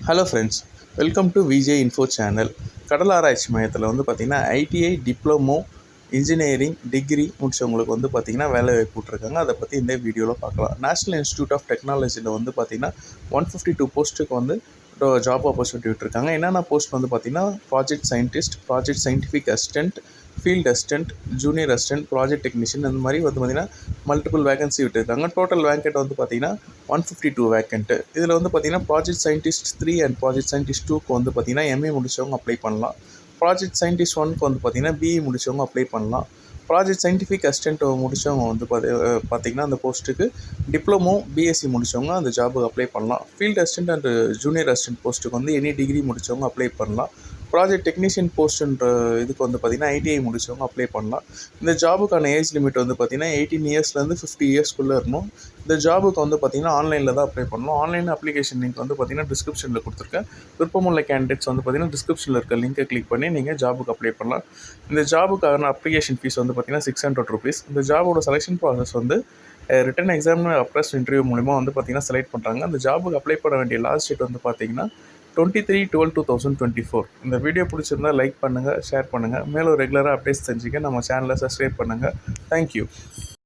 Hello friends, welcome to VJ info channel. கடல் ஆராய்ச்சி மையத்தில் பார்த்திங்கன்னா ஐடிஐ டிப்ளமோ இன்ஜினியரிங் டிகிரி முடித்தவங்களுக்கு பார்த்திங்கன்னா வேலை வாய்ப்பு விட்ருக்காங்க. அதை பற்றி இந்த வீடியோவில் பார்க்கலாம். நேஷ்னல் இன்ஸ்டியூட் ஆஃப் டெக்னாலஜியில் பார்த்திங்கன்னா 152 போஸ்ட்டுக்கு ஜாப் ஆப்பர்ச்சுனிட்டி விட்டுருக்காங்க. என்னென்ன போஸ்ட் பார்த்திங்கன்னா project scientist, project scientific assistant, field assistant, junior assistant, project technician இந்த மாதிரி பார்த்திங்கன்னா மல்டிபிள் வேகன்சி விட்டுருக்காங்க. டோட்டல் வேக்கெட் பார்த்திங்கன்னா 152 வேக்கெண்ட்டு. இதில் பார்த்திங்கன்னா project scientist 3 and project scientist 2க்கு பார்த்திங்கன்னா எம்ஏ முடித்தவங்க அப்ளை பண்ணலாம். ப்ராஜெக்ட் சயின்டிஸ்ட் 1க்கு பார்த்திங்கன்னா பிஇ முடித்தவங்க அப்ளை பண்ணலாம். ப்ராஜெக்ட் சயின்டிஃபிக் அசிஸ்டன்ட் முடித்தவங்க பார்த்திங்கன்னா அந்த போஸ்ட்டுக்கு டிப்ளமோ பிஎஸ்சி முடித்தவங்க அந்த ஜாபுக்கு அப்ளை பண்ணலாம். Field assistant and junior assistant போஸ்ட்டுக்கு எனி டிகிரி முடித்தவங்க அப்ளை பண்ணலாம். ப்ராஜெக்ட் டெக்னீஷியன் போஸ்ட்டுன்ற இதுக்கு பார்த்திங்கன்னா ஐடிஐ முடித்தவங்க அப்ளை பண்ணலாம். இந்த ஜாபுக்கான ஏஜ் லிமிட் பார்த்திங்கன்னா 18 இயர்ஸ்லேருந்து 50 இயர்ஸ்க்குள்ளே இருக்கணும். இந்த ஜாபுக்கு பார்த்திங்கன்னா ஆன்லைனில் தான் அப்ளை பண்ணணும். ஆன்லைன் அப்ளிகேஷன் லிங்க் பார்த்திங்கன்னா டிஸ்கிரிப்ஷனில் கொடுத்துருக்கேன். விருப்பமுள்ள கேண்டிடேட்ஸ் பார்த்திங்கன்னா டிஸ்கிரிப்ஷனில் இருக்க லிங்கை கிளிக் பண்ணி நீங்கள் ஜாபுக்கு அப்ளை பண்ணலாம். இந்த ஜாபுக்கான அப்ளிகேஷன் ஃபீஸ் பார்த்திங்கன்னா ₹600. இந்த ஜாபோட செலெக்ஷன் ப்ராசஸ் ரிட்டன் எக்ஸாம் அப்ரஸ் இன்டர்வியூ மூலிமா பார்த்திங்கன்னா செலக்ட் பண்ணுறாங்க. அந்த ஜாபுக்கு அப்ளை பண்ண வேண்டிய லாஸ்ட் டேட் பார்த்திங்கன்னா 23/12/2024. இந்த வீடியோ பிடிச்சிருந்தால் லைக் பண்ணுங்கள், ஷேர் பண்ணுங்கள். மேலும் ரெகுலராக அப்டேட்ஸ் தெரிஞ்சுக்க நம்ம சேனலை சப்ஸ்கிரைப் பண்ணுங்கள். தேங்க்யூ.